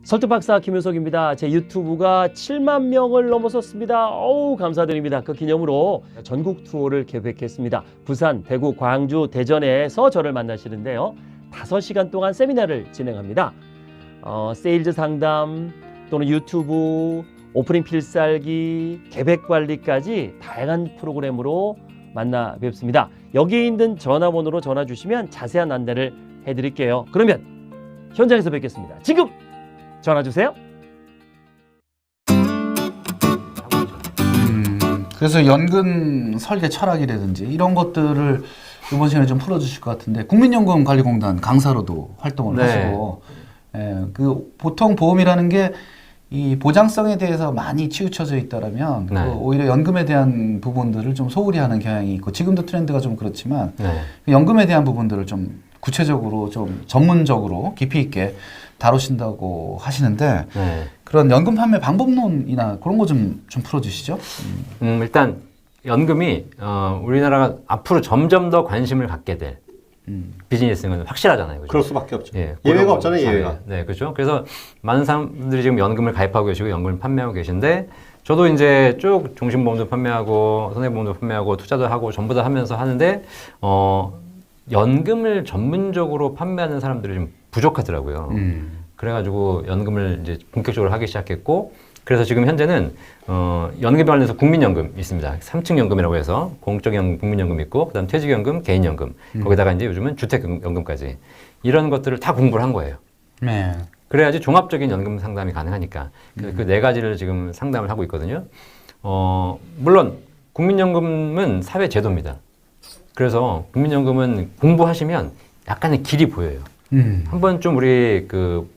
설득박사 김효석입니다. 제 유튜브가 7만 명을 넘어섰습니다. 어우, 감사드립니다. 그 기념으로 전국 투어를 계획했습니다. 부산, 대구, 광주, 대전에서 저를 만나시는데요. 5시간 동안 세미나를 진행합니다. 세일즈 상담 또는 유튜브, 오프닝 필살기, 계획 관리까지 다양한 프로그램으로 만나 뵙습니다. 여기 있는 전화번호로 전화 주시면 자세한 안내를 해드릴게요. 그러면 현장에서 뵙겠습니다. 지금 전화 주세요. 그래서 연금 설계 철학이라든지 이런 것들을 이번 시간에 좀 풀어주실 것 같은데, 국민연금관리공단 강사로도 활동을 하시고, 그 보통 보험이라는 게 이 보장성에 대해서 많이 치우쳐져 있다라면 그 오히려 연금에 대한 부분들을 좀 소홀히 하는 경향이 있고, 지금도 트렌드가 좀 그렇지만 그 연금에 대한 부분들을 좀 구체적으로 좀 전문적으로 깊이 있게 다루신다고 하시는데, 그런 연금 판매 방법론이나 그런 거 좀 풀어주시죠. 일단 연금이 우리나라가 앞으로 점점 더 관심을 갖게 될 비즈니스는 확실하잖아요. 그죠? 그럴 수밖에 없죠. 예, 예외가 없잖아요, 예외가. 네, 그렇죠. 그래서 많은 사람들이 지금 연금을 가입하고 계시고 연금을 판매하고 계신데, 저도 이제 쭉 종신보험도 판매하고 손해보험도 판매하고 투자도 하고 전부 다 하면서 하는데, 연금을 전문적으로 판매하는 사람들이 좀 부족하더라고요. 그래가지고 연금을 이제 본격적으로 하기 시작했고, 그래서 지금 현재는 연금에 관련해서 국민연금 있습니다. 3층 연금이라고 해서 공적연금, 국민연금 있고, 그다음 퇴직연금, 개인연금, 거기다가 이제 요즘은 주택연금까지 이런 것들을 다 공부를 한 거예요. 네. 그래야지 종합적인 연금 상담이 가능하니까 그 네 가지를 지금 상담을 하고 있거든요. 물론 국민연금은 사회 제도입니다. 그래서 국민연금은 공부하시면 약간의 길이 보여요. 한번 좀 우리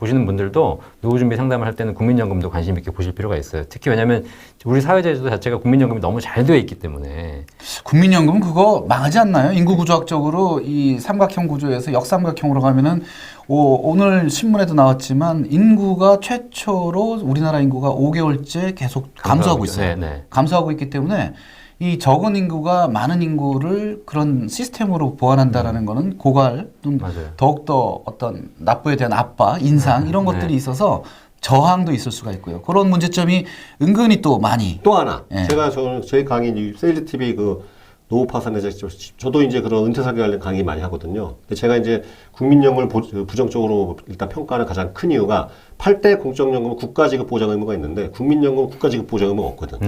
보시는 분들도 노후 준비 상담을 할 때는 국민연금도 관심 있게 보실 필요가 있어요. 특히 왜냐하면 우리 사회제도 자체가 국민연금이 너무 잘 되어 있기 때문에. 국민연금 그거 망하지 않나요? 인구구조학적으로 이 삼각형 구조에서 역삼각형으로 가면은 오늘 신문에도 나왔지만 인구가 최초로 우리나라 인구가 5개월째 계속 감소하고 있어요. 감소하고 있기 때문에 이 적은 인구가 많은 인구를 그런 시스템으로 보완한다라는 거는 고갈, 더욱더 어떤 납부에 대한 압박, 인상 이런 것들이 있어서 저항도 있을 수가 있고요. 그런 문제점이 은근히 또 많이. 또 하나, 제가 저희 강의 세일즈 TV 노후 파산에서 저도 이제 그런 은퇴 설계 관련 강의 많이 하거든요. 근데 제가 이제 국민연금을 부정적으로 일단 평가하는 가장 큰 이유가 8대 공적연금은 국가지급 보장 의무가 있는데 국민연금은 국가지급 보장 의무가 없거든.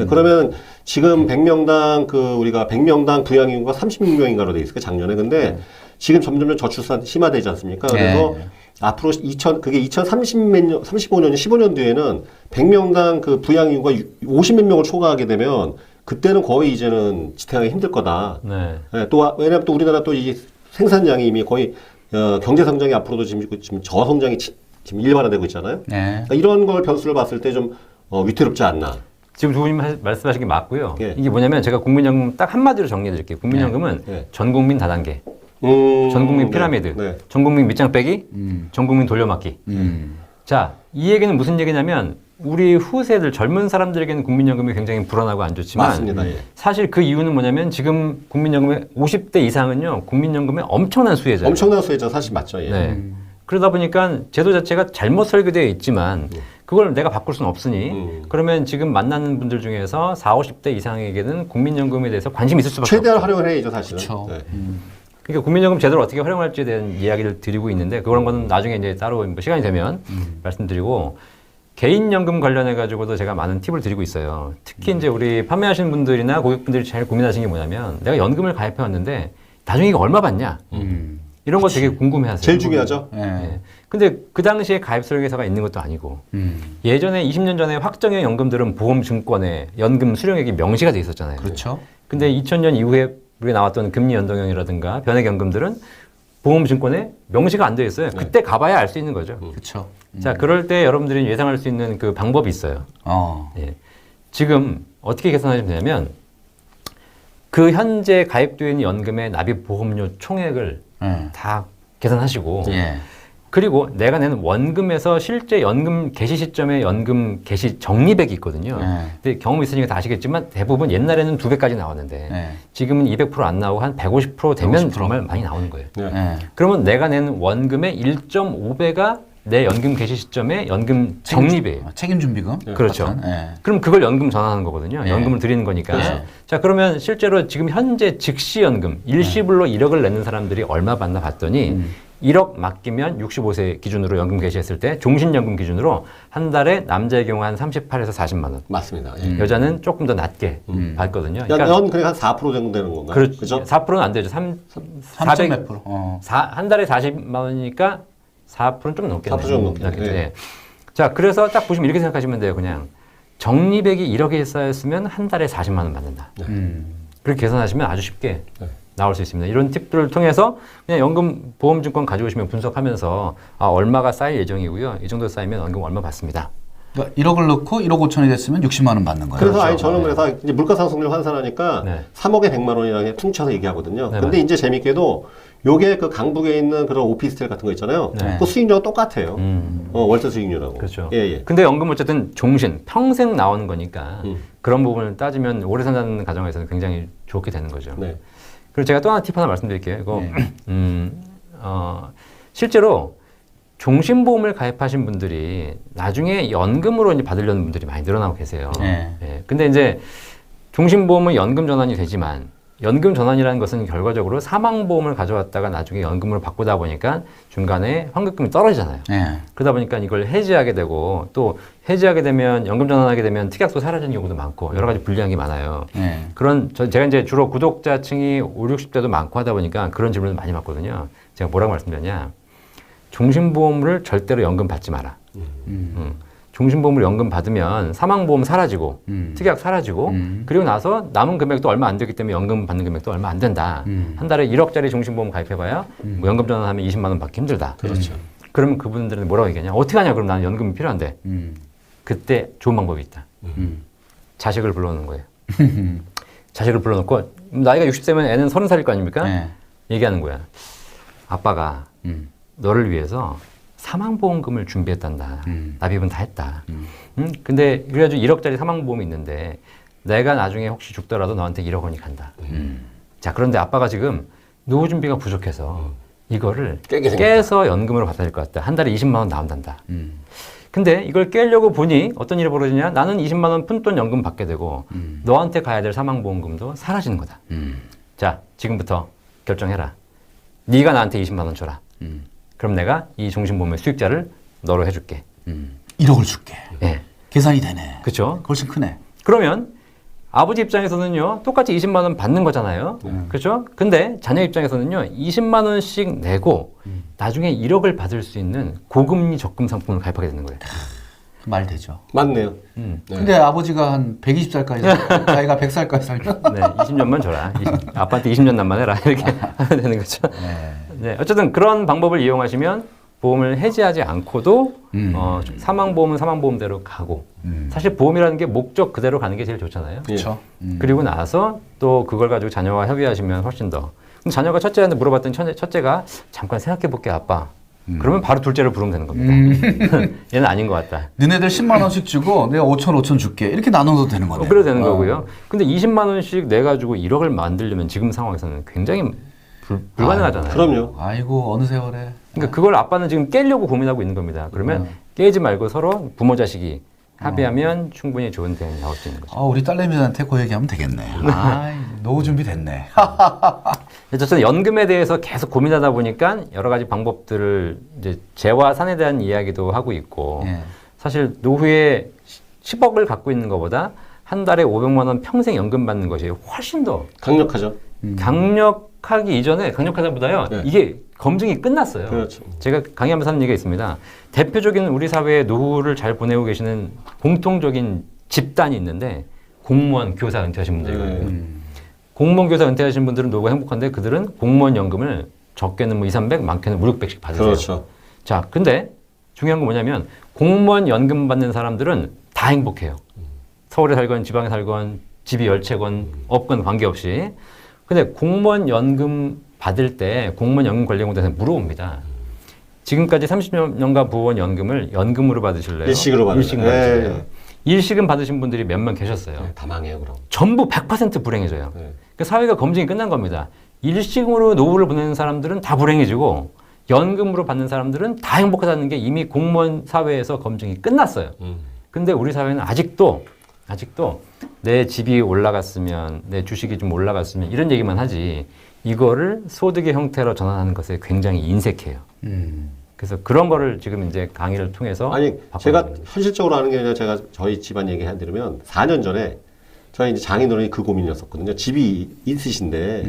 그러면 지금 100명당 우리가 100명당 부양 인구가 36명인가로 돼 있어요, 작년에. 근데 지금 점점 저출산 심화되지 않습니까? 그래서 앞으로 그게 2035년, 15년 뒤에는 100명당 부양 인구가 50몇 명을 초과하게 되면 그때는 거의 이제는 지탱하기 힘들 거다. 또 왜냐하면 또 우리나라 또 이 생산량이 이미 거의 경제 성장이 앞으로도 지금 저성장이 지금 일반화되고 있잖아요. 그러니까 이런 걸 변수를 봤을 때 좀 위태롭지 않나. 지금 두 분이 말씀하신 게 맞고요. 이게 뭐냐면 제가 국민연금 딱 한마디로 정리해 드릴게요. 국민연금은 전국민 다단계, 전국민 피라미드, 전국민 밑장 빼기, 전국민 돌려막기. 자, 이 얘기는 무슨 얘기냐면 우리 후세들 젊은 사람들에게는 국민연금이 굉장히 불안하고 안 좋지만 맞습니다. 사실 그 이유는 뭐냐면 지금 국민연금의 50대 이상은요 국민연금의 엄청난 수혜자예요. 엄청난 수혜자 사실 맞죠. 그러다 보니까 제도 자체가 잘못 설계되어 있지만 그걸 내가 바꿀 수는 없으니 그러면 지금 만나는 분들 중에서 40, 50대 이상에게는 국민연금에 대해서 관심이 있을 수밖에 최대한 없죠. 활용을 해야죠 사실은. 그러니까 국민연금 제도를 어떻게 활용할지에 대한 이야기를 드리고 있는데 그런 거는 나중에 이제 따로 시간이 되면 말씀드리고, 개인연금 관련해 가지고도 제가 많은 팁을 드리고 있어요. 특히 이제 우리 판매하시는 분들이나 고객분들이 제일 고민하시는 게 뭐냐면 내가 연금을 가입해 왔는데 나중에 이거 얼마 받냐? 이런 거 되게 궁금해하세요. 제일 중요하죠. 근데 그 당시에 가입 설계서가 있는 것도 아니고 예전에 20년 전에 확정형 연금들은 보험증권에 연금 수령액이 명시가 돼 있었잖아요. 그렇죠. 근데 2000년 이후에 우리가 나왔던 금리 연동형이라든가 변액연금들은 보험증권에 명시가 안 돼 있어요. 그때 가봐야 알 수 있는 거죠. 그렇죠. 자, 그럴 때 여러분들이 예상할 수 있는 그 방법이 있어요. 지금 어떻게 계산하시면 되냐면 그 현재 가입되어 있는 연금의 납입보험료 총액을 다 계산하시고 그리고 내가 내는 원금에서 실제 연금 개시 시점에 연금 개시 적립액이 있거든요. 근데 경험 있으니까 다 아시겠지만 대부분 옛날에는 2배까지 나왔는데 지금은 200%안 나오고 한 150% 되면 150%. 정말 많이 나오는 거예요. 그러면 내가 내는 원금의 1.5배가 내 연금 개시 시점에 연금 적립이에요. 책임준비금. 그렇죠. 같은, 예. 그럼 그걸 연금 전환하는 거거든요. 네. 연금을 드리는 거니까. 그렇죠. 자, 그러면 실제로 지금 현재 즉시 연금, 일시불로 1억을 내는 사람들이 얼마 받나 봤더니 1억 맡기면 65세 기준으로 연금 개시했을 때 종신연금 기준으로 한 달에 남자의 경우 한 38에서 40만 원. 맞습니다. 예. 여자는 조금 더 낮게 받거든요. 연 그래 한 4% 정도 되는 건가요? 그렇죠. 4%는 안 되죠. 3점 몇 프로. 한 달에 40만 원이니까 4%는 좀 넘겠네요. 4% 정도 넘겠네. 네. 자, 그래서 딱 보시면 이렇게 생각하시면 돼요. 그냥 적립액이 1억에 쌓였으면 한 달에 40만 원 받는다. 그렇게 계산하시면 아주 쉽게 네. 나올 수 있습니다. 이런 팁들을 통해서 그냥 연금 보험증권 가져오시면 분석하면서 얼마가 쌓일 예정이고요. 이 정도 쌓이면 연금 얼마 받습니다. 그러니까 1억을 넣고 1억 5천이 됐으면 60만 원 받는 거예요. 그래서 아니 저는 그래서 이제 물가 상승률 환산하니까 네. 3억에 100만 원이라고 퉁쳐서 얘기하거든요. 네, 근데 이제 재밌게도 요게 그 강북에 있는 그런 오피스텔 같은 거 있잖아요. 네. 그 수익률과 똑같아요. 월세 수익률하고. 그렇죠. 예, 예. 근데 연금 어쨌든 종신, 평생 나오는 거니까 그런 부분을 따지면 오래 산다는 가정에서는 굉장히 좋게 되는 거죠. 네. 그리고 제가 또 하나 팁 하나 말씀드릴게요. 이거 네. 실제로 종신보험을 가입하신 분들이 나중에 연금으로 이제 받으려는 분들이 많이 늘어나고 계세요. 네. 예. 근데 이제 종신보험은 연금 전환이 되지만 연금 전환이라는 것은 결과적으로 사망보험을 가져왔다가 나중에 연금으로 바꾸다 보니까 중간에 환급금이 떨어지잖아요. 예. 그러다 보니까 이걸 해지하게 되고 또 해지하게 되면 연금 전환하게 되면 특약도 사라지는 경우도 많고 여러 가지 불리한 게 많아요. 예. 제가 이제 주로 구독자층이 5, 60대도 많고 하다 보니까 그런 질문을 많이 받거든요. 제가 뭐라고 말씀드렸냐. 종신보험을 절대로 연금 받지 마라. 종신보험을 연금 받으면 사망보험 사라지고 특약 사라지고 그리고 나서 남은 금액도 얼마 안 되기 때문에 연금 받는 금액도 얼마 안 된다. 한 달에 1억짜리 종신보험 가입해봐야 뭐 연금 전환하면 20만 원 받기 힘들다. 그렇죠. 그러면 그분들은 뭐라고 얘기하냐. 어떻게 하냐. 그럼 나는 연금이 필요한데. 그때 좋은 방법이 있다. 자식을 불러오는 거예요. 자식을 불러놓고 나이가 60세면 애는 30살일 거 아닙니까? 예. 얘기하는 거야. 아빠가 너를 위해서 사망보험금을 준비했단다. 납입은 다 했다. 근데 그래가지고 1억짜리 사망보험이 있는데 내가 나중에 혹시 죽더라도 너한테 1억 원이 간다. 자, 그런데 아빠가 지금 노후 준비가 부족해서 이거를 깨서 연금으로 받아야 될 것 같다. 한 달에 20만 원 나온단다. 근데 이걸 깨려고 보니 어떤 일이 벌어지냐? 나는 20만 원 푼돈 연금 받게 되고 너한테 가야 될 사망보험금도 사라지는 거다. 자, 지금부터 결정해라. 네가 나한테 20만 원 줘라. 그럼 내가 이 종신보험의 수익자를 너로 해줄게. 1억을 줄게. 예. 계산이 되네. 그렇죠? 훨씬 크네. 그러면 아버지 입장에서는요, 똑같이 20만 원 받는 거잖아요. 그렇죠? 근데 자녀 입장에서는요, 20만 원씩 내고 나중에 1억을 받을 수 있는 고금리 적금 상품을 가입하게 되는 거예요. 말 되죠. 맞네요. 네. 근데 아버지가 한 120살까지 살고 자기가 100살까지 살면 네, 20년만 줘라. 아빠한테 20년 남만해라. 이렇게 하면 되는 거죠. 네, 어쨌든 그런 방법을 이용하시면 보험을 해지하지 않고도 사망보험은 사망보험대로 가고 사실 보험이라는 게 목적 그대로 가는 게 제일 좋잖아요. 그렇죠. 그리고 나서 또 그걸 가지고 자녀와 협의하시면 훨씬 더. 근데 자녀가 첫째한테 물어봤더니 첫째가 잠깐 생각해 볼게 아빠. 그러면 바로 둘째를 부르면 되는 겁니다. 얘는 아닌 것 같다. 너네들 10만 원씩 주고 내가 5천 줄게. 이렇게 나눠도 되는 거네요. 그래도 되는 거고요. 근데 20만 원씩 내 가지고 1억을 만들려면 지금 상황에서는 굉장히 불가능하잖아요. 그럼요. 아이고 어느 세월에. 그러니까 그걸 아빠는 지금 깨려고 고민하고 있는 겁니다. 그러면 깨지 말고 서로 부모 자식이 합의하면 충분히 좋은 대안이 나올 수 있는 거죠. 우리 딸내미한테 그 얘기하면 되겠네. 노후 준비 됐네. 어쨌든 연금에 대해서 계속 고민하다 보니까 여러 가지 방법들을 이제 재와 산에 대한 이야기도 하고 있고 예. 사실 노후에 10억을 갖고 있는 것보다 한 달에 500만 원 평생 연금 받는 것이 훨씬 더 강력하죠. 강력하기 이전에 강력하다보다요. 네. 이게 검증이 끝났어요. 그렇죠. 제가 강의하면서 하는 얘기가 있습니다. 대표적인 우리 사회의 노후를 잘 보내고 계시는 공통적인 집단이 있는데 공무원, 교사 은퇴하신 분들이거든요. 공무원, 교사 은퇴하신 분들은 노후가 행복한데 그들은 공무원 연금을 적게는 뭐 2, 300, 많게는 5, 600씩 받으세요. 그렇죠. 자, 근데 중요한 건 뭐냐면 공무원 연금 받는 사람들은 다 행복해요. 서울에 살건 지방에 살건 집이 10채건 없건 관계없이. 근데 공무원 연금 받을 때 공무원 연금 관리공단에서 물어봅니다. 지금까지 30년간 부어온 연금을 연금으로 받으실래요? 일식으로 받으실래요? 일식 받으실래요? 일식은 받으신 분들이 몇 명 계셨어요. 네, 다 망해요 그럼. 전부 100% 불행해져요. 네. 그 사회가 검증이 끝난 겁니다. 일식으로 노후를 보내는 사람들은 다 불행해지고 연금으로 받는 사람들은 다 행복하다는 게 이미 공무원 사회에서 검증이 끝났어요. 근데 우리 사회는 아직도 내 집이 올라갔으면, 내 주식이 좀 올라갔으면 이런 얘기만 하지 이거를 소득의 형태로 전환하는 것에 굉장히 인색해요. 그래서 그런 거를 지금 이제 강의를 통해서 아니 제가 바꿔보는 거죠. 현실적으로 하는 게 아니라 제가 저희 집안 얘기 해드리면 4년 전에 저희 이제 장인어른이 그 고민이었었거든요. 집이 있으신데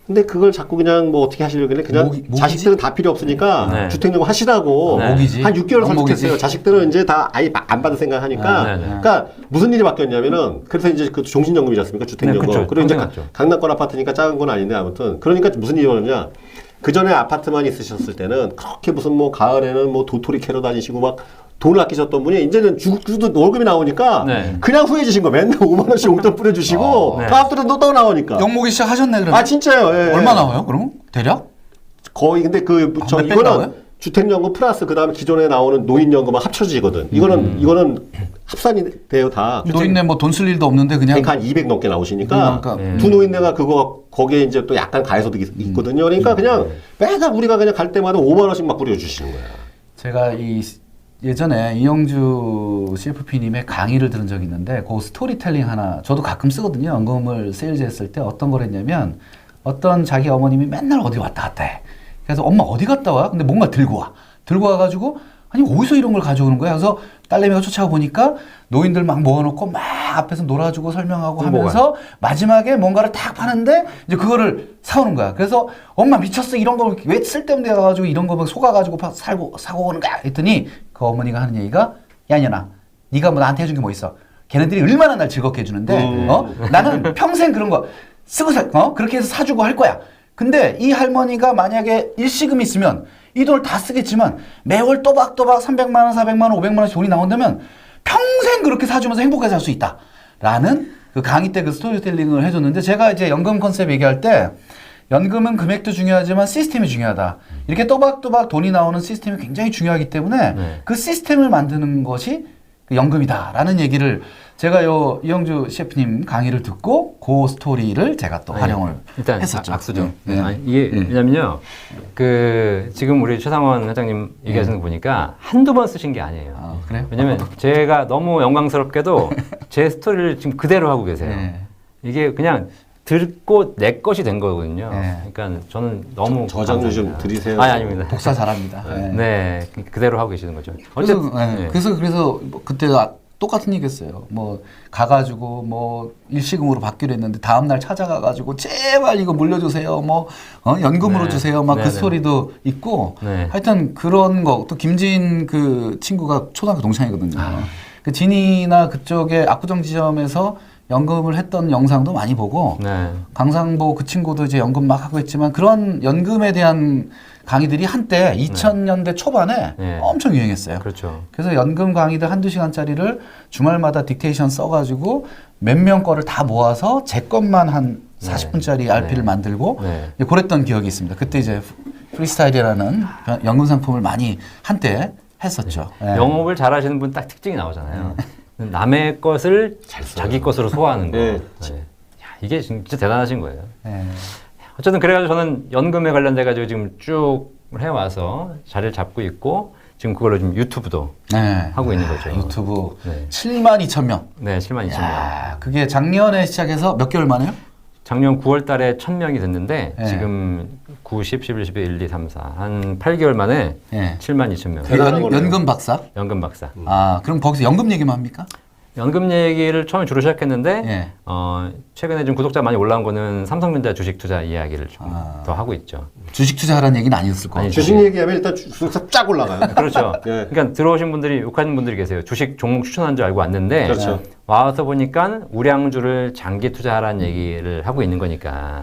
근데 그걸 자꾸 그냥 뭐 어떻게 하시려길래 그냥 모기지? 자식들은 다 필요 없으니까 네. 주택연금 하시라고 네. 모기지? 한 6개월 모기지? 설득했어요. 자식들은 이제 다 아예 안 받을 생각 하니까 네, 네. 그러니까 무슨 일이 바뀌었냐면은 그래서 이제 그 종신연금이지 않습니까? 주택연금. 네, 그쵸. 그리고 이제 당연하죠. 강남권 아파트니까 작은 건 아닌데 아무튼 그러니까 무슨 일이 벌어졌냐? 그 전에 아파트만 있으셨을 때는 그렇게 무슨 뭐 가을에는 뭐 도토리 캐러 다니시고 막 돈을 아끼셨던 분이 이제는 주도 월급이 나오니까 네. 그냥 후회지신 거 맨날 5만 원씩 용돈 뿌려주시고 네. 다음들은 또 나오니까. 영목이 시작하셨네 그러면. 아 진짜요? 예. 얼마 나와요 그럼? 대략? 거의 근데 저 몇백 이거는 나와요? 주택연금 플러스 그 다음에 기존에 나오는 노인연금은 합쳐지거든. 이거는 합산이 돼요 다. 노인네 뭐 돈 쓸 일도 없는데 그냥 그러니까 한 200 넘게 나오시니까 그러니까. 두 노인네가 그거 거기에 이제 또 약간 가해소득이 있거든요. 그러니까 그냥 매달 우리가 그냥 갈 때마다 5만 원씩 막 뿌려주시는 거야. 제가 예전에 이영주 CFP님의 강의를 들은 적이 있는데 그 스토리텔링 하나 저도 가끔 쓰거든요. 연금을 세일즈 했을 때 어떤 걸 했냐면 어떤 자기 어머님이 맨날 어디 왔다 갔다 해. 그래서 엄마 어디 갔다 와? 근데 뭔가 들고 와. 들고 와가지고 아니 어디서 이런 걸 가져오는 거야? 그래서 딸내미가 쫓아가 보니까 노인들 막 모아놓고 막 앞에서 놀아주고 설명하고 하면서 마지막에 뭔가를 딱 파는데 이제 그거를 사오는 거야. 그래서 엄마 미쳤어 이런 걸 왜 쓸데없는 데 가가지고 이런 거 막 속아가지고 사고 오는 거야. 했더니 그 어머니가 하는 얘기가 야 이년아 네가 뭐 나한테 해준 게 뭐 있어? 걔네들이 얼마나 날 즐겁게 해주는데 나는 평생 그런 거 쓰고 그렇게 해서 사주고 할 거야. 근데 이 할머니가 만약에 일시금이 있으면 이 돈을 다 쓰겠지만 매월 또박또박 300만 원, 400만 원, 500만 원씩 돈이 나온다면 평생 그렇게 사주면서 행복하게 살 수 있다. 라는 그 강의 때 그 스토리텔링을 해줬는데 제가 이제 연금 컨셉 얘기할 때 연금은 금액도 중요하지만 시스템이 중요하다. 이렇게 또박또박 돈이 나오는 시스템이 굉장히 중요하기 때문에 그 시스템을 만드는 것이 그 연금이다라는 얘기를 제가 이영주 셰프님 강의를 듣고 그 스토리를 제가 또 활용을 일단 했었죠. 악수죠. 네. 네. 아니, 이게 왜냐면요. 그 지금 우리 최상원 회장님 얘기하시는 거 보니까 한두 번 쓰신 게 아니에요. 아, 그래요? 왜냐면 제가 너무 영광스럽게도 제 스토리를 지금 그대로 하고 계세요. 네. 이게 그냥 듣고 내 것이 된 거거든요. 네. 그러니까 저는 너무 저장료 좀 감사합니다. 드리세요. 아니, 아닙니다. 독사 잘합니다. 네. 네, 그대로 하고 계시는 거죠. 그래서, 어쨌든 네. 그래서 뭐 그때 똑같은 얘기했어요. 뭐 가가지고 뭐 일시금으로 받기로 했는데 다음 날 찾아가가지고 제발 이거 물려주세요. 뭐 연금으로 네. 주세요. 막 그 네, 네. 스토리도 있고 네. 하여튼 그런 거 또 김진 그 친구가 초등학교 동창이거든요. 그 진이나 그쪽에 압구정 지점에서 연금을 했던 영상도 많이 보고 네. 강상보 그 친구도 이제 연금 막 하고 있지만 그런 연금에 대한 강의들이 한때 2000년대 초반에 네. 엄청 유행했어요. 그렇죠. 그래서 연금 강의들 한두 시간짜리를 주말마다 딕테이션 써가지고 몇 명 거를 다 모아서 제 것만 한 40분짜리 RP를 만들고 네. 그랬던 기억이 있습니다. 그때 이제 프리스타일이라는 연금 상품을 많이 한때 했었죠. 네. 영업을 잘하시는 분 딱 특징이 나오잖아요. 남의 것을 자기 것으로 소화하는 거. 네. 네. 야, 이게 진짜 대단하신 거예요. 네. 어쨌든 그래가지고 저는 연금에 관련돼 가지고 지금 쭉 해와서 자리를 잡고 있고 지금 그걸로 지금 유튜브도 네. 하고 있는 거죠. 유튜브 네. 72,000명. 네, 7만 2천 명. 야, 그게 작년에 시작해서 몇 개월 만에요? 작년 9월 달에 1,000명이 됐는데 네. 지금 9, 10, 11, 12, 1, 2, 3, 4. 한 8개월 만에 네. 7만 2천 명. 대단한 거네요. 연금 박사? 연금 박사. 아, 그럼 거기서 연금 얘기만 합니까? 연금 얘기를 처음에 주로 시작했는데 예. 최근에 좀 구독자 많이 올라온 거는 삼성전자 주식 투자 이야기를 좀 아. 더 하고 있죠. 주식 투자하라는 얘기는 아니었을 거예요. 아니죠. 주식 얘기하면 일단 주식사 쫙 올라가요. 그렇죠. 네. 그러니까 들어오신 분들이 욕하는 분들이 계세요. 주식 종목 추천한 줄 알고 왔는데 그렇죠. 와서 보니까 우량주를 장기 투자하라는 얘기를 하고 있는 거니까.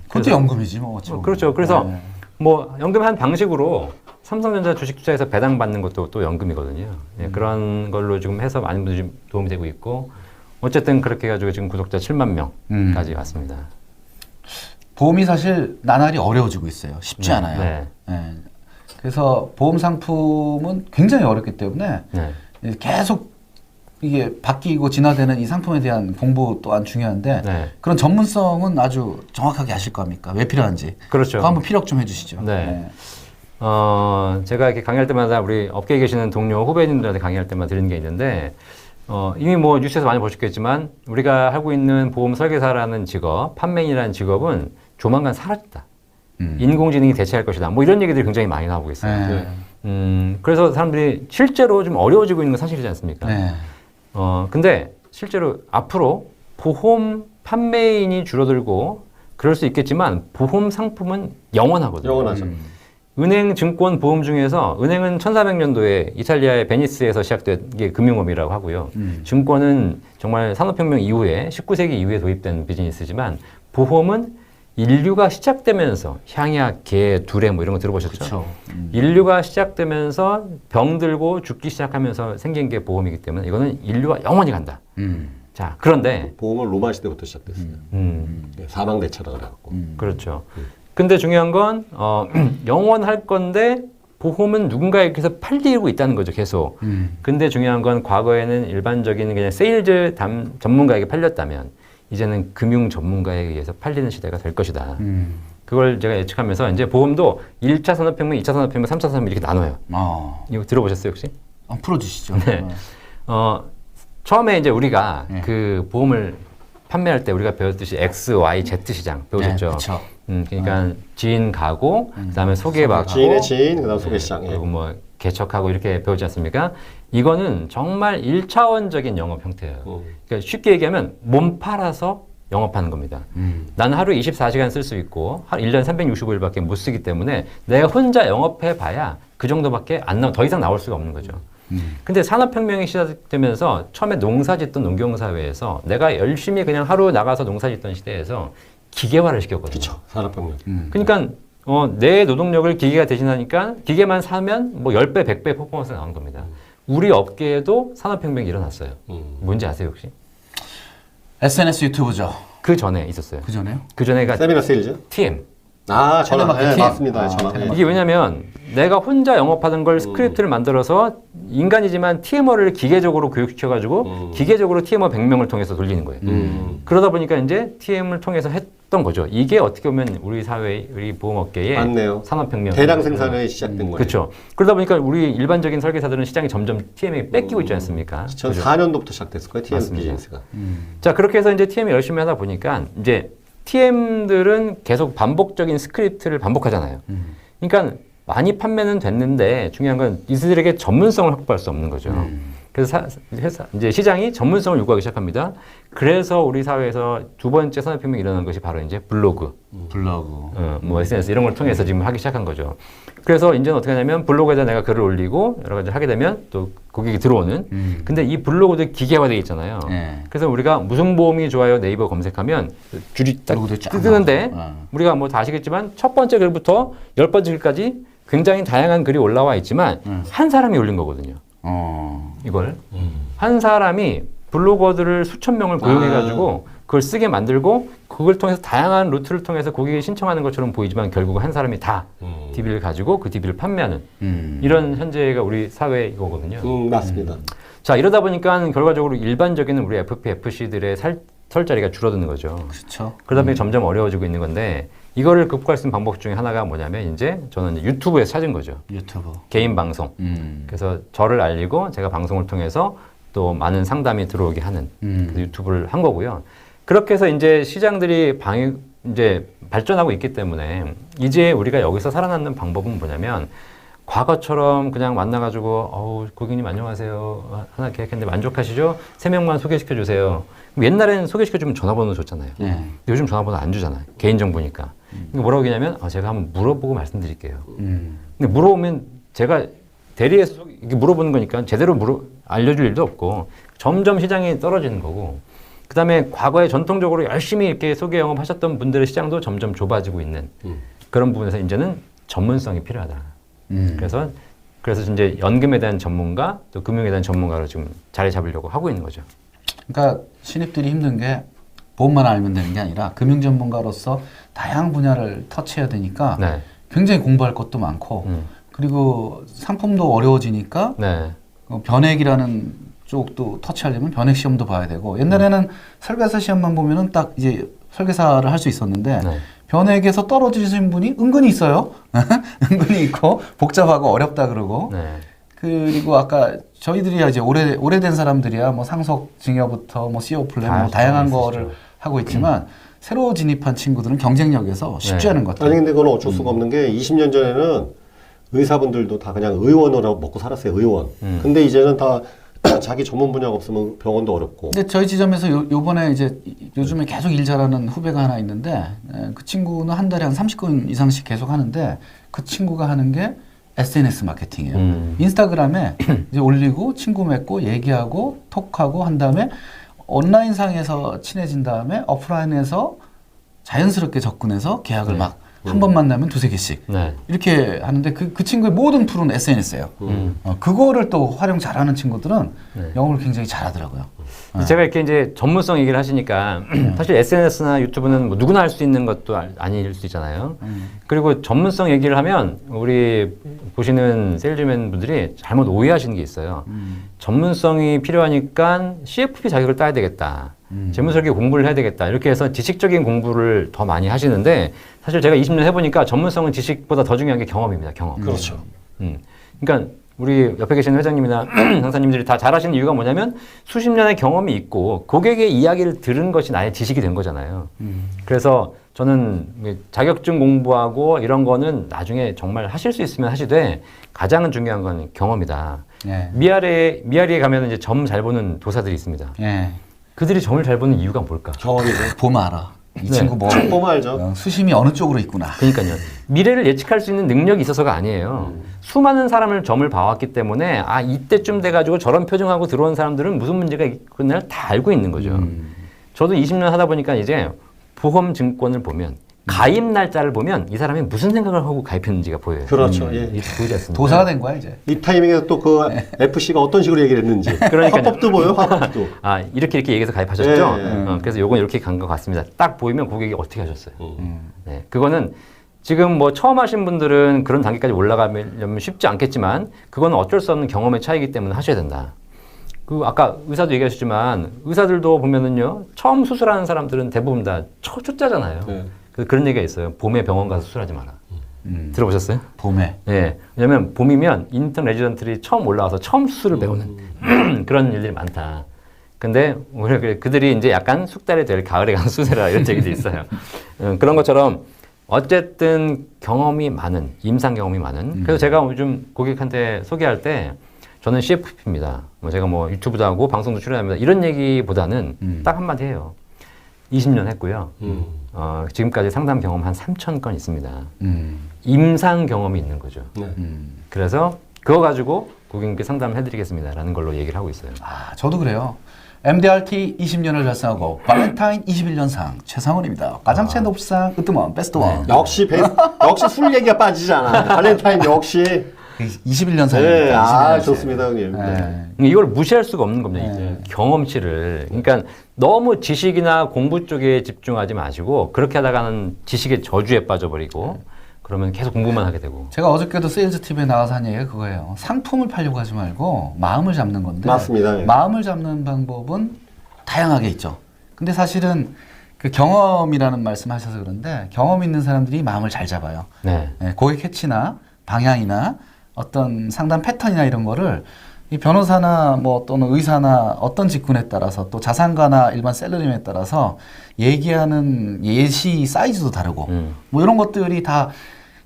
그것도 연금이지 뭐. 어찌 보면. 그렇죠. 그래서 네. 뭐 연금 한 방식으로 삼성전자 주식 투자에서 배당 받는 것도 또 연금이거든요. 예, 그런 걸로 지금 해서 많은 분들이 좀 도움이 되고 있고 어쨌든 그렇게 해가지고 지금 구독자 7만 명까지 왔습니다. 보험이 사실 나날이 어려워지고 있어요. 쉽지 네, 않아요. 네. 예. 그래서 보험 상품은 굉장히 어렵기 때문에 네. 계속 이게 바뀌고 진화되는 이 상품에 대한 공부 또한 중요한데 네. 그런 전문성은 아주 정확하게 아실 겁니까? 왜 필요한지. 그렇죠. 그거 한번 피력 좀 해주시죠. 네. 제가 이렇게 강의할 때마다 우리 업계에 계시는 동료 후배님들한테 강의할 때마다 드리는 게 있는데, 이미 뭐 뉴스에서 많이 보셨겠지만, 우리가 하고 있는 보험 설계사라는 직업, 판매인이라는 직업은 조만간 사라진다. 인공지능이 대체할 것이다. 뭐 이런 얘기들이 굉장히 많이 나오고 있어요. 네. 그래서 사람들이 실제로 좀 어려워지고 있는 건 사실이지 않습니까? 네. 근데 실제로 앞으로 보험 판매인이 줄어들고 그럴 수 있겠지만 보험 상품은 영원하거든요. 영원하죠. 은행, 증권, 보험 중에서 은행은 1400년도에 이탈리아의 베니스에서 시작된 게 금융업이라고 하고요. 증권은 정말 산업혁명 이후에 19세기 이후에 도입된 비즈니스지만 보험은 인류가 시작되면서 향약, 개, 두레 뭐 이런 거 들어보셨죠? 그쵸. 인류가 시작되면서 병들고 죽기 시작하면서 생긴 게 보험이기 때문에 이거는 인류가 영원히 간다. 자, 그런데 보험은 로마 시대부터 시작됐어요. 네, 사망대체라 그래갖고. 그렇죠. 근데 중요한 건 영원할 건데 보험은 누군가에게서 팔리고 있다는 거죠, 계속. 근데 중요한 건 과거에는 일반적인 그냥 세일즈 전문가에게 팔렸다면 이제는 금융 전문가에 의해서 팔리는 시대가 될 것이다. 그걸 제가 예측하면서 이제 보험도 1차 산업혁명, 2차 산업혁명, 3차 산업혁명 이렇게 나눠요. 이거 들어보셨어요, 혹시? 풀어주시죠. 네. 처음에 이제 우리가 네. 그 보험을 판매할 때 우리가 배웠듯이 X, Y, Z 시장 배우셨죠? 네, 그렇죠. 그러니까 지인 가고 그다음에 소개받고 지인의 지인, 그다음 소개시장. 예. 그리고 뭐 개척하고 이렇게 배우지 않습니까? 이거는 정말 1차원적인 영업 형태예요. 그러니까 쉽게 얘기하면 몸 팔아서 영업하는 겁니다. 나는 하루에 24시간 쓸 수 있고 1년 365일밖에 못 쓰기 때문에 내가 혼자 영업해 봐야 그 정도밖에 더 이상 나올 수가 없는 거죠. 근데 산업혁명이 시작되면서 처음에 농사짓던 농경사회에서 내가 열심히 그냥 하루 나가서 농사짓던 시대에서 기계화를 시켰거든요. 그렇죠. 산업혁명. 그러니까 내 노동력을 기계가 대신하니까 기계만 사면 뭐 10배, 100배 퍼포먼스가 나오는 겁니다. 우리 업계에도 산업혁명이 일어났어요. 뭔지 아세요 혹시? SNS 유튜브죠. 그 전에 있었어요. 그 전에요? 그 전에가 세미나 세일즈? TM. 아, 전화. 텔레마케팅. 네, 맞습니다. 전화. 텔레마케팅. 이게 왜냐면 내가 혼자 영업하는 걸 스크립트를 만들어서 인간이지만 TM어를 기계적으로 교육시켜가지고 기계적으로 TM어 100명을 통해서 돌리는 거예요. 그러다 보니까 이제 TM을 통해서 했던 거죠. 이게 어떻게 보면 우리 사회, 우리 보험업계의 맞네요. 산업혁명. 대량 생산이 시작된 거예요. 그렇죠. 그러다 보니까 우리 일반적인 설계사들은 시장이 점점 TM에 뺏기고 있지 않습니까? 2004년도부터 시작됐을 거예요. TM 맞습니다. 비즈니스가. 자, 그렇게 해서 이제 TM이 열심히 하다 보니까 이제 TM들은 계속 반복적인 스크립트를 반복하잖아요. 그러니까 많이 판매는 됐는데 중요한 건 이들에게 전문성을 확보할 수 없는 거죠. 그래서 이제 시장이 전문성을 요구하기 시작합니다. 그래서 우리 사회에서 두 번째 산업혁명이 일어난 것이 바로 이제 블로그, 뭐 SNS 이런 걸 통해서 지금 하기 시작한 거죠. 그래서 이제는 어떻게 하냐면 블로그에다 내가 글을 올리고 여러 가지 하게 되면 또 고객이 들어오는. 근데 이 블로그도 기계화되어 있잖아요. 네. 그래서 우리가 무슨 보험이 좋아요 네이버 검색하면 줄이 딱 블로그도 쫙 뜨는데 나와요. 우리가 뭐 다 아시겠지만 첫 번째 글부터 10번째 글까지 굉장히 다양한 글이 올라와 있지만 한 사람이 올린 거거든요. 이걸 한 사람이 블로거들을 수천 명을 고용해가지고 그걸 쓰게 만들고 그걸 통해서 다양한 루트를 통해서 고객이 신청하는 것처럼 보이지만 결국 한 사람이 다 DB를 가지고 그 DB를 판매하는 이런 현재가 우리 사회 이거거든요. 맞습니다. 자, 이러다 보니까 결과적으로 일반적인 우리 FP, FC들의 설 자리가 줄어드는 거죠. 그렇죠. 그러다 보니 점점 어려워지고 있는 건데 이거를 극복할 수 있는 방법 중에 하나가 뭐냐면 이제 저는 유튜브에서 찾은 거죠. 유튜브. 개인 방송. 그래서 저를 알리고 제가 방송을 통해서 또 많은 상담이 들어오게 하는 그래서 유튜브를 한 거고요. 그렇게 해서 이제 시장들이 이제 발전하고 있기 때문에 이제 우리가 여기서 살아남는 방법은 뭐냐면 과거처럼 그냥 만나가지고 고객님 안녕하세요. 하나 계약했는데 만족하시죠? 3명만 소개시켜 주세요. 옛날에는 소개시켜주면 전화번호 줬잖아요. 요즘 전화번호 안 주잖아요. 개인정보니까. 그러니까 뭐라고 하냐면 제가 한번 물어보고 말씀드릴게요. 근데 물어보면 제가 대리해서 이렇게 물어보는 거니까 제대로 알려줄 일도 없고 점점 시장이 떨어지는 거고 그 다음에 과거에 전통적으로 열심히 이렇게 소개 영업하셨던 분들의 시장도 점점 좁아지고 있는 그런 부분에서 이제는 전문성이 필요하다. 그래서 이제 연금에 대한 전문가 또 금융에 대한 전문가로 지금 자리 잡으려고 하고 있는 거죠. 그러니까 신입들이 힘든 게 보험만 알면 되는 게 아니라 금융 전문가로서 다양한 분야를 터치해야 되니까 네. 굉장히 공부할 것도 많고 그리고 상품도 어려워지니까 네. 변액이라는 쪽도 터치하려면 변액 시험도 봐야 되고 옛날에는 설계사 시험만 보면은 딱 이제 설계사를 할 수 있었는데 네. 변액에서 떨어지신 분이 은근히 있어요. 은근히 있고 복잡하고 어렵다 그러고. 네. 그리고 아까 저희들이야 이제 오래된 사람들이야 뭐 상속 증여부터 뭐 CO 플랜 뭐 다양한 거를 하고 있지만 새로 진입한 친구들은 경쟁력에서 쉽지 네. 않은 것 같아요. 아니 근데 그건 어쩔 수가 없는 게 20년 전에는 의사분들도 다 그냥 의원으로 먹고 살았어요. 의원. 근데 이제는 다 자기 전문 분야가 없으면 병원도 어렵고. 근데 저희 지점에서 요번에 이제 요즘에 계속 일 잘하는 후배가 하나 있는데 그 친구는 한 달에 한 30건 이상씩 계속 하는데 그 친구가 하는 게 SNS 마케팅이에요. 인스타그램에 이제 올리고 친구 맺고 얘기하고 톡하고 한 다음에 온라인상에서 친해진 다음에 오프라인에서 자연스럽게 접근해서 계약을 막 한 번 만나면 두세 개씩 네. 이렇게 하는데 그 친구의 모든 툴은 SNS예요. 그거를 또 활용 잘하는 친구들은 네. 영어를 굉장히 잘하더라고요. 제가 이렇게 이제 전문성 얘기를 하시니까 사실 SNS나 유튜브는 뭐 누구나 할 수 있는 것도 아닐 수 있잖아요. 그리고 전문성 얘기를 하면 우리 보시는 세일즈맨 분들이 잘못 오해하시는 게 있어요. 전문성이 필요하니까 CFP 자격을 따야 되겠다. 재무설계 공부를 해야 되겠다. 이렇게 해서 지식적인 공부를 더 많이 하시는데 사실 제가 20년 해보니까 전문성은 지식보다 더 중요한 게 경험입니다. 경험. 그렇죠. 그러니까 우리 옆에 계시는 회장님이나 상사님들이 다 잘하시는 이유가 뭐냐면 수십 년의 경험이 있고 고객의 이야기를 들은 것이 나의 지식이 된 거잖아요. 그래서 저는 자격증 공부하고 이런 거는 나중에 정말 하실 수 있으면 하시되 가장 중요한 건 경험이다. 예. 미아리에 가면 이제 점 잘 보는 도사들이 있습니다. 예. 그들이 점을 잘 보는 이유가 뭘까? 경험이죠. 보면 알아. 이 네. 친구 뭐 보면 알죠. 수심이 어느 쪽으로 있구나. 그러니까요. 미래를 예측할 수 있는 능력이 있어서가 아니에요. 수많은 사람을 점을 봐왔기 때문에 아 이때쯤 돼가지고 저런 표정하고 들어온 사람들은 무슨 문제가 있구나를 다 알고 있는 거죠. 저도 20년 하다 보니까 이제 보험증권을 보면 가입 날짜를 보면 이 사람이 무슨 생각을 하고 가입했는지가 보여요. 그렇죠. 예. 이게 보이지 않습니까? 도사가 된 거야 이제. 이 타이밍에 또 그 FC가 어떤 식으로 얘기를 했는지. 그러니까요. 화법도 보여, 화법도. 아 이렇게 얘기해서 가입하셨죠? 예. 그래서 요건 이렇게 간 것 같습니다. 딱 보이면 고객이 어떻게 하셨어요? 네, 그거는 지금 뭐 처음 하신 분들은 그런 단계까지 올라가려면 쉽지 않겠지만 그거는 어쩔 수 없는 경험의 차이기 때문에 하셔야 된다. 그 아까 의사도 얘기하셨지만 의사들도 보면은요 처음 수술하는 사람들은 대부분 다 초짜잖아요. 네. 그런 얘기가 있어요. 봄에 병원 가서 수술하지 마라. 들어보셨어요? 봄에. 네. 왜냐면 봄이면 인턴 레지던트들이 처음 올라와서 처음 수술을 배우는 그런 일들이 많다. 근데 오히려 그들이 이제 약간 숙달이 될 가을에 가서 수술해라 이런 얘기도 있어요. 그런 것처럼 어쨌든 경험이 많은, 임상 경험이 많은. 그래서 제가 요즘 고객한테 소개할 때 저는 CFP입니다. 제가 뭐 유튜브도 하고 방송도 출연합니다. 이런 얘기보다는 딱 한마디 해요. 20년 했고요. 지금까지 상담 경험 한 3,000건 있습니다. 임상 경험이 있는 거죠. 네. 그래서 그거 가지고 고객님께 상담을 해드리겠습니다라는 걸로 얘기를 하고 있어요. 아, 저도 그래요. MDRT 20년을 달성하고 발렌타인 21년상 최상원입니다. 가장 높상 으뜸원 베스트 원. 역시 역시 술 얘기가 빠지잖아. 발렌타인 역시. 21년상입니다. 네, 아 좋습니다, 형님. 네. 이걸 무시할 수가 없는 겁니다. 이 경험치를. 그러니까 너무 지식이나 공부 쪽에 집중하지 마시고 그렇게 하다가는 지식의 저주에 빠져버리고 그러면 계속 공부만 하게 되고. 제가 어저께도 세일즈 TV에 나가서 한 얘기가 그거예요. 상품을 팔려고 하지 말고 마음을 잡는 건데. 맞습니다. 예. 마음을 잡는 방법은 다양하게 있죠. 근데 사실은 그 경험이라는 말씀하셔서 그런데 경험 있는 사람들이 마음을 잘 잡아요. 네. 네, 고객 캐치나 방향이나 어떤 상담 패턴이나 이런 거를 이 변호사나 뭐 또는 의사나 어떤 직군에 따라서 또 자산가나 일반 셀러리맨에 따라서 얘기하는 예시 사이즈도 다르고 뭐 이런 것들이 다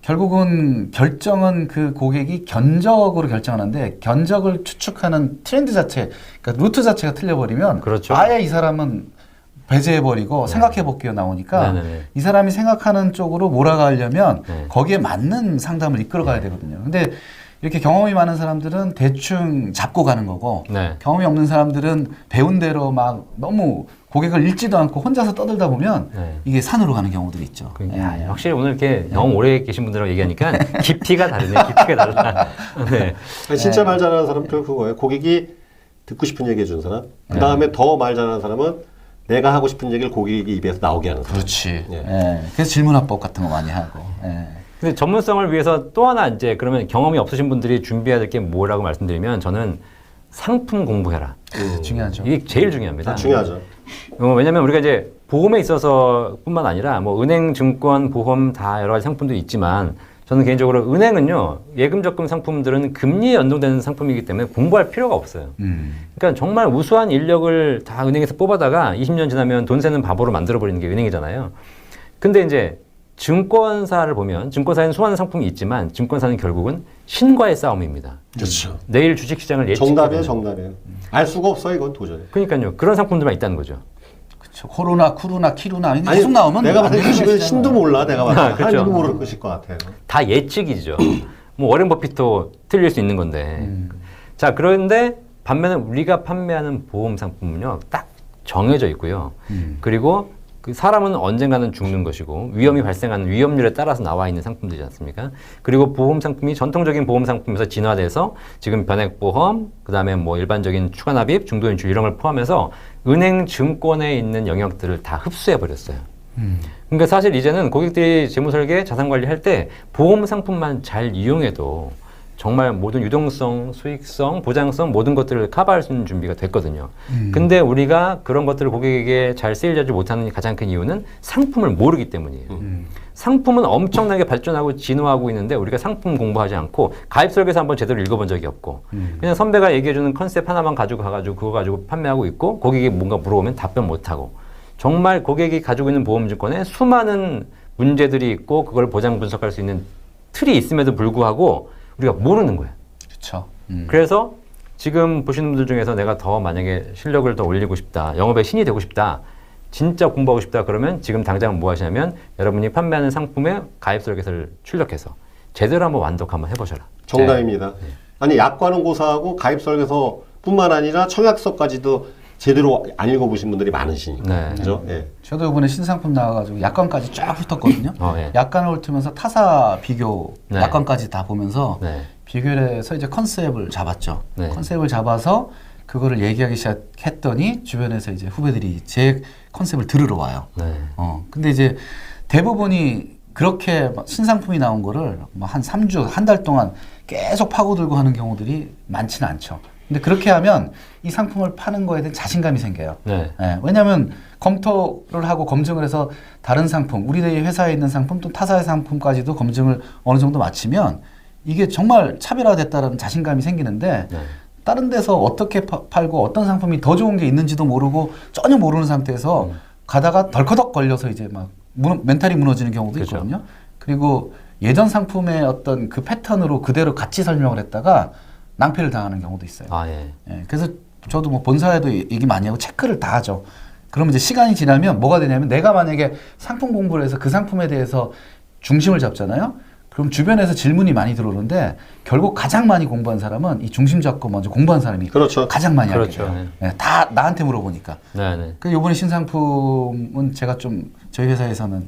결국은 결정은 그 고객이 견적으로 결정하는데 견적을 추측하는 트렌드 자체, 그러니까 루트 자체가 틀려버리면 그렇죠. 아예 이 사람은 배제해버리고 생각해볼게요 나오니까 네네네. 이 사람이 생각하는 쪽으로 몰아가려면 네. 거기에 맞는 상담을 이끌어가야 되거든요. 근데 이렇게 경험이 많은 사람들은 대충 잡고 가는 거고 네. 경험이 없는 사람들은 배운 대로 막 너무 고객을 읽지도 않고 혼자서 떠들다 보면 네. 이게 산으로 가는 경우들이 있죠. 그러니까 확실히 오늘 이렇게 경험 오래 계신 분들하고 얘기하니까 깊이가 다르네. 깊이가 달라. 네. 아니, 진짜 말 잘하는 사람은 그거예요. 고객이 듣고 싶은 얘기 해주는 사람. 그 다음에 더 말 잘하는 사람은 내가 하고 싶은 얘기를 고객이 입에서 나오게 하는 사람. 그렇지. 예. 예. 그래서 질문화법 같은 거 많이 하고. 예. 근데 전문성을 위해서 또 하나 이제 그러면 경험이 없으신 분들이 준비해야 될 게 뭐라고 말씀드리면 저는 상품 공부해라. 중요하죠. 이게 제일 중요합니다. 중요하죠. 왜냐면 우리가 이제 보험에 있어서뿐만 아니라 뭐 은행, 증권, 보험 다 여러 가지 상품도 있지만 저는 개인적으로 은행은요 예금 적금 상품들은 금리에 연동되는 상품이기 때문에 공부할 필요가 없어요. 그러니까 정말 우수한 인력을 다 은행에서 뽑아다가 20년 지나면 돈 세는 바보로 만들어버리는 게 은행이잖아요. 근데 이제 증권사를 보면 증권사에는 수많은 상품이 있지만 증권사는 결국은 신과의 싸움입니다. 그렇죠. 내일 주식시장을 정답이에요, 정답이에요. 알 수가 없어 이건 도저히. 그러니까요. 그런 상품들만 있다는 거죠. 그렇죠. 코로나, 쿠루나, 키루나 이게 아니, 계속 나오면 내가 봤을 때 안 되는 주식은 거잖아요. 신도 몰라. 내가 봤을 때 그렇죠. 한도 모를 것일 것 같아요. 다 예측이죠. 뭐 워렌 버핏도 틀릴 수 있는 건데. 자, 그런데 반면에 우리가 판매하는 보험 상품은요, 딱 정해져 있고요. 그리고 그 사람은 언젠가는 죽는 것이고 위험이 발생하는 위험률에 따라서 나와 있는 상품들이지 않습니까? 그리고 보험 상품이 전통적인 보험 상품에서 진화돼서 지금 변액보험, 그다음에 뭐 일반적인 추가납입, 중도인출 이런 걸 포함해서 은행, 증권에 있는 영역들을 다 흡수해 버렸어요. 그러니까 사실 이제는 고객들이 재무설계, 자산관리 할 때 보험 상품만 잘 이용해도 정말 모든 유동성, 수익성, 보장성 모든 것들을 커버할 수 있는 준비가 됐거든요. 근데 우리가 그런 것들을 고객에게 잘 세일하지 못하는 가장 큰 이유는 상품을 모르기 때문이에요. 상품은 엄청나게 발전하고 진화하고 있는데 우리가 상품 공부하지 않고 가입 설계서 한번 제대로 읽어본 적이 없고 그냥 선배가 얘기해주는 컨셉 하나만 가지고 가가지고 그거 가지고 판매하고 있고 고객이 뭔가 물어보면 답변 못하고 정말 고객이 가지고 있는 보험증권에 수많은 문제들이 있고 그걸 보장 분석할 수 있는 틀이 있음에도 불구하고 우리가 모르는 거예요. 그렇죠. 그래서 지금 보시는 분들 중에서 내가 더 만약에 실력을 더 올리고 싶다, 영업의 신이 되고 싶다, 진짜 공부하고 싶다 그러면 지금 당장 뭐 하시냐면 여러분이 판매하는 상품의 가입 설계서를 출력해서 제대로 한번 완독 한번 해보셔라. 정답입니다. 아니 약관은 고사하고 가입 설계서뿐만 아니라 청약서까지도 제대로 안 읽어보신 분들이 많으시니까. 네. 그죠? 예. 저도 이번에 신상품 나와가지고 약관까지 쫙 훑었거든요. 예. 약관을 훑으면서 타사 비교 네. 약관까지 다 보면서 네. 비교를 해서 이제 컨셉을 잡았죠. 네. 컨셉을 잡아서 그거를 얘기하기 시작했더니 주변에서 이제 후배들이 제 컨셉을 들으러 와요. 네. 근데 이제 대부분이 그렇게 막 신상품이 나온 거를 뭐 한 3주, 한 달 동안 계속 파고들고 하는 경우들이 많지는 않죠. 근데 그렇게 하면 이 상품을 파는 거에 대한 자신감이 생겨요. 네. 왜냐하면 검토를 하고 검증을 해서 다른 상품, 우리 회사에 있는 상품 또 타사의 상품까지도 검증을 어느 정도 마치면 이게 정말 차별화됐다는 자신감이 생기는데 네. 다른 데서 어떻게 팔고 어떤 상품이 더 좋은 게 있는지도 모르고 전혀 모르는 상태에서 가다가 덜커덕 걸려서 이제 막 멘탈이 무너지는 경우도 그렇죠. 있거든요. 그리고 예전 상품의 어떤 그 패턴으로 그대로 같이 설명을 했다가 낭패를 당하는 경우도 있어요. 아, 예. 그래서 저도 뭐 본사에도 얘기 많이 하고 체크를 다 하죠. 그러면 이제 시간이 지나면 뭐가 되냐면 내가 만약에 상품 공부를 해서 그 상품에 대해서 중심을 잡잖아요. 그럼 주변에서 질문이 많이 들어오는데 결국 가장 많이 공부한 사람은 이 중심 잡고 먼저 공부한 사람이 그렇죠. 가장 많이 하게 그렇죠. 돼요. 다 나한테 물어보니까. 네, 네. 그 이번에 신상품은 제가 좀 저희 회사에서는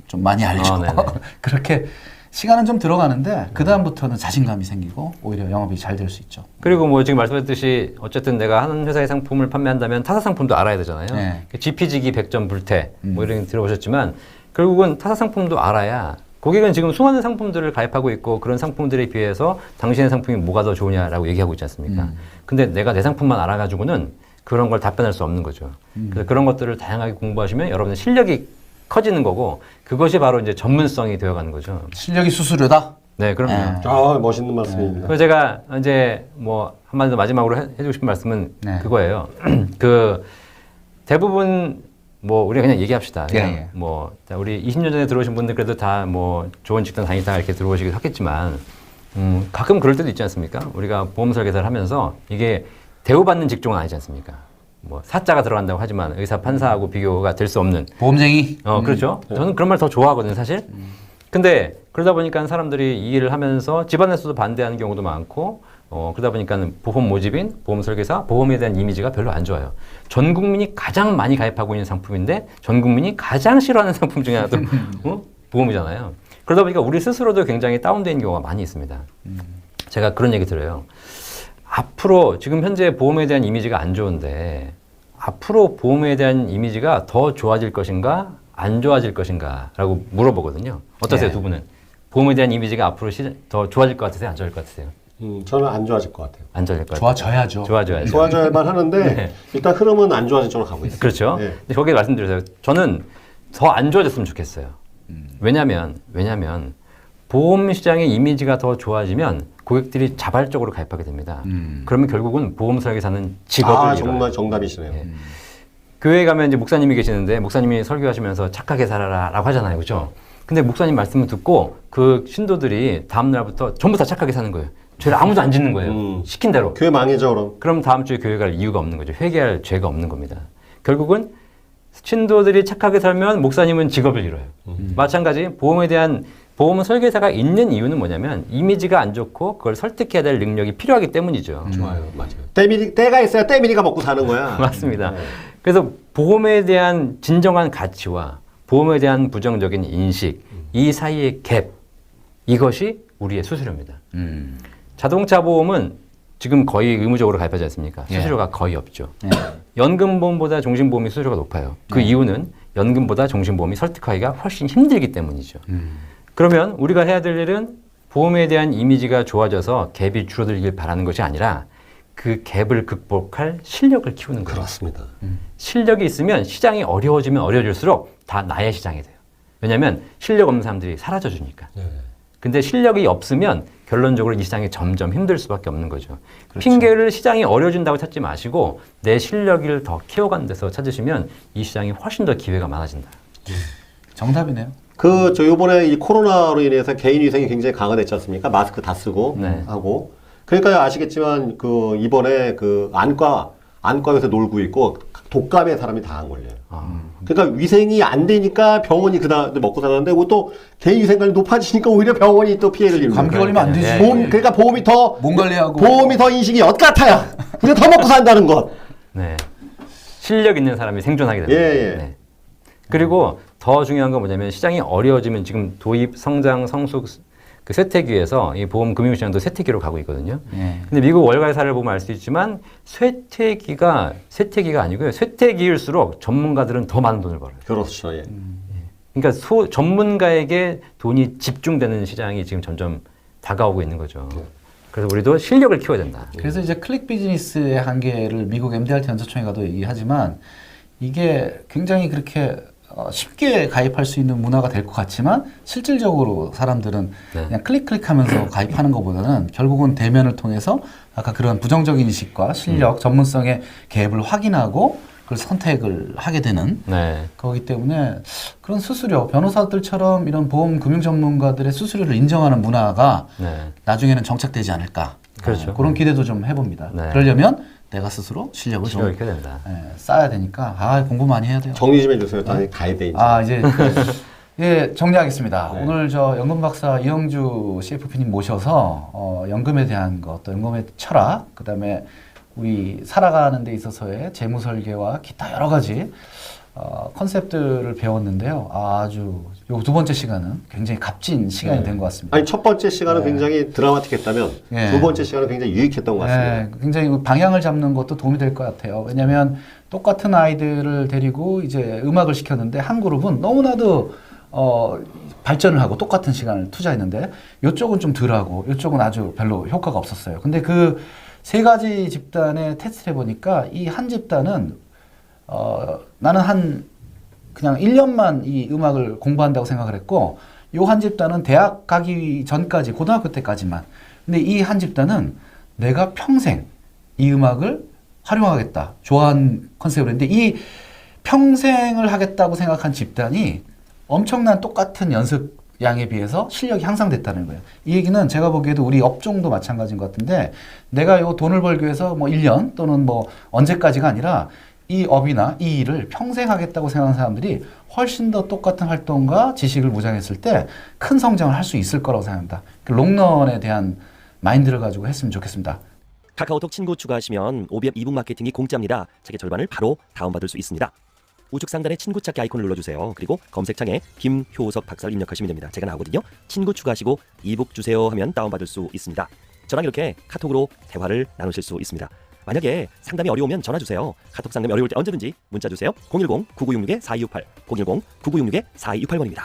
좀 많이 알죠. 네네. 그렇게 시간은 좀 들어가는데 그 다음부터는 자신감이 생기고 오히려 영업이 잘 될 수 있죠. 그리고 뭐 지금 말씀하셨듯이 어쨌든 내가 한 회사의 상품을 판매한다면 타사 상품도 알아야 되잖아요. 네. GP지기 100점 불태 뭐 이런 게 들어보셨지만 결국은 타사 상품도 알아야 고객은 지금 수많은 상품들을 가입하고 있고 그런 상품들에 비해서 당신의 상품이 뭐가 더 좋으냐라고 얘기하고 있지 않습니까? 근데 내가 내 상품만 알아가지고는 그런 걸 답변할 수 없는 거죠. 그래서 그런 것들을 다양하게 공부하시면 여러분의 실력이 커지는 거고 그것이 바로 이제 전문성이 되어가는 거죠. 실력이 수수료다? 네, 그럼요. 아, 멋있는 말씀입니다. 그래서 제가 이제 뭐 한마디 더 마지막으로 해주고 싶은 말씀은 네. 그거예요. 그 대부분 뭐 우리가 그냥 얘기합시다. 그냥 예. 뭐 자, 우리 20년 전에 들어오신 분들 그래도 다 뭐 좋은 직장 다니다가 이렇게 들어오시기도 하겠지만 가끔 그럴 때도 있지 않습니까? 우리가 보험 설계사를 하면서 이게 대우받는 직종은 아니지 않습니까? 뭐 사자가 들어간다고 하지만 의사 판사하고 비교가 될 수 없는 보험쟁이? 그렇죠. 저는 그런 말 더 좋아하거든요, 사실. 근데 그러다 보니까 사람들이 이 일을 하면서 집안에서도 반대하는 경우도 많고, 그러다 보니까 보험 모집인, 보험 설계사, 보험에 대한 이미지가 별로 안 좋아요. 전 국민이 가장 많이 가입하고 있는 상품인데, 전 국민이 가장 싫어하는 상품 중에 하나도 보험이잖아요. 그러다 보니까 우리 스스로도 굉장히 다운되는 경우가 많이 있습니다. 제가 그런 얘기 들어요. 앞으로 지금 현재 보험에 대한 이미지가 안 좋은데 앞으로 보험에 대한 이미지가 더 좋아질 것인가 안 좋아질 것인가 라고 물어보거든요. 어떠세요, 네. 두 분은? 보험에 대한 이미지가 앞으로 더 좋아질 것 같으세요, 안 좋아질 것 같으세요? 저는 안 좋아질 것 같아요. 안 좋아질 것 같아요. 좋아져야죠. 좋아져야죠. 좋아져야만 하는데 네. 일단 흐름은 안 좋아질 쪽으로 가고 있어요. 그렇죠. 네. 근데 거기에 말씀드려서 저는 더 안 좋아졌으면 좋겠어요. 왜냐면 보험 시장의 이미지가 더 좋아지면 고객들이 자발적으로 가입하게 됩니다. 그러면 결국은 보험 설계사는 직업을 잃어요. 정말 정답이시네요. 예. 교회에 가면 이제 목사님이 계시는데 목사님이 설교하시면서 착하게 살아라라고 하잖아요, 그렇죠? 근데 목사님 말씀을 듣고 그 신도들이 다음 날부터 전부 다 착하게 사는 거예요. 죄를 아무도 안 짓는 거예요. 시킨 대로. 교회 망해져 그럼. 그럼 다음 주에 교회 갈 이유가 없는 거죠. 회개할 죄가 없는 겁니다. 결국은 신도들이 착하게 살면 목사님은 직업을 잃어요. 마찬가지 보험은 설계사가 있는 이유는 뭐냐면 이미지가 안 좋고 그걸 설득해야 될 능력이 필요하기 때문이죠. 좋아요, 맞아요. 때가 있어야 때밀이가 먹고 사는 거야. 맞습니다. 그래서 보험에 대한 진정한 가치와 보험에 대한 부정적인 인식, 이 사이의 갭, 이것이 우리의 수수료입니다. 자동차 보험은 지금 거의 의무적으로 가입하지 않습니까? 수수료가 거의 없죠. 연금보험보다 종신보험이 수수료가 높아요. 그 이유는 연금보다 종신보험이 설득하기가 훨씬 힘들기 때문이죠. 그러면 우리가 해야 될 일은 보험에 대한 이미지가 좋아져서 갭이 줄어들길 바라는 것이 아니라 그 갭을 극복할 실력을 키우는 거예요. 그렇습니다. 실력이 있으면 시장이 어려워지면 어려워질수록 다 나의 시장이 돼요. 왜냐하면 실력 없는 사람들이 사라져 주니까. 근데 실력이 없으면 결론적으로 이 시장이 점점 힘들 수밖에 없는 거죠. 그렇죠. 핑계를 시장이 어려워진다고 찾지 마시고 내 실력을 더 키워가는 데서 찾으시면 이 시장이 훨씬 더 기회가 많아진다. 정답이네요. 저 요번에 이 코로나로 인해서 개인 위생이 굉장히 강화됐지 않습니까? 마스크 다 쓰고 하고. 그러니까 아시겠지만 이번에 안과에서 놀고 있고 독감에 사람이 다 안 걸려요. 그러니까 위생이 안 되니까 병원이 그다음 먹고 살았는데 또 개인 위생관리 높아지니까 오히려 병원이 또 피해를 입는 감기 걸리면 안 되지. 그러니까 보험이 더 몸 관리하고 보험이 더 인식이 엿같아요. 우리가 더 먹고 산다는 것. 네. 실력 있는 사람이 생존하게 됩니다. 예. 네. 그리고 더 중요한 건 뭐냐면 시장이 어려워지면 지금 도입, 성장, 성숙 그 쇠퇴기에서 이 보험 금융시장도 쇠퇴기로 가고 있거든요. 근데 미국 월가사를 보면 알 수 있지만 쇠퇴기가 아니고요. 쇠퇴기일수록 전문가들은 더 많은 돈을 벌어요. 그렇죠. 예. 그러니까 전문가에게 돈이 집중되는 시장이 지금 점점 다가오고 있는 거죠. 그래서 우리도 실력을 키워야 된다. 그래서 이제 클릭 비즈니스의 한계를 미국 MDRT 연사총회 가도 얘기하지만 이게 굉장히 그렇게 쉽게 가입할 수 있는 문화가 될 것 같지만 실질적으로 사람들은 그냥 클릭하면서 가입하는 것보다는 결국은 대면을 통해서 아까 그런 부정적인 인식과 실력, 전문성의 갭을 확인하고 그걸 선택을 하게 되는 거기 때문에 그런 수수료, 변호사들처럼 이런 보험 금융 전문가들의 수수료를 인정하는 문화가 나중에는 정착되지 않을까. 그렇죠. 그런 기대도 좀 해봅니다. 그러려면 내가 스스로 실력을 좀 된다. 쌓아야 되니까 공부 많이 해야 돼요. 정리 좀 해주세요. 가이드. 이제 예, 정리하겠습니다. 오늘 저 연금 박사 이영주 CFP님 모셔서 연금에 대한 것, 또 연금의 철학, 그다음에 우리 살아가는 데 있어서의 재무 설계와 기타 여러 가지 컨셉들을 배웠는데요. 아주 요 두 번째 시간은 굉장히 값진 시간이 된 것 같습니다. 아니 첫 번째 시간은 굉장히 드라마틱했다면 두 번째 시간은 굉장히 유익했던 것 같습니다. 굉장히 방향을 잡는 것도 도움이 될 것 같아요. 왜냐하면 똑같은 아이들을 데리고 이제 음악을 시켰는데 한 그룹은 너무나도 발전을 하고 똑같은 시간을 투자했는데 이쪽은 좀 덜하고 이쪽은 아주 별로 효과가 없었어요. 근데 그 세 가지 집단에 테스트를 해보니까 이 한 집단은 나는 그냥 1년만 이 음악을 공부한다고 생각을 했고 요 한 집단은 대학 가기 전까지 고등학교 때까지만. 근데 이 한 집단은 내가 평생 이 음악을 활용하겠다. 좋아하는 컨셉으로 했는데 이 평생을 하겠다고 생각한 집단이 엄청난 똑같은 연습 양에 비해서 실력이 향상됐다는 거예요. 이 얘기는 제가 보기에도 우리 업종도 마찬가지인 것 같은데 내가 요 돈을 벌기 위해서 뭐 1년 또는 뭐 언제까지가 아니라 이 업이나 이 일을 평생 하겠다고 생각하는 사람들이 훨씬 더 똑같은 활동과 지식을 무장했을 때 큰 성장을 할 수 있을 거라고 생각합니다. 그 롱런에 대한 마인드를 가지고 했으면 좋겠습니다. 카카오톡 친구 추가하시면 OBM 이북 마케팅이 공짜입니다. 책의 절반을 바로 다운받을 수 있습니다. 우측 상단에 친구 찾기 아이콘을 눌러주세요. 그리고 검색창에 김효석 박사를 입력하시면 됩니다. 제가 나오거든요. 친구 추가하시고 이북 주세요 하면 다운받을 수 있습니다. 저랑 이렇게 카톡으로 대화를 나누실 수 있습니다. 만약에 상담이 어려우면 전화 주세요. 카톡 상담이 어려울 때 언제든지 문자 주세요. 010-9966-4268 010-9966-4268번입니다.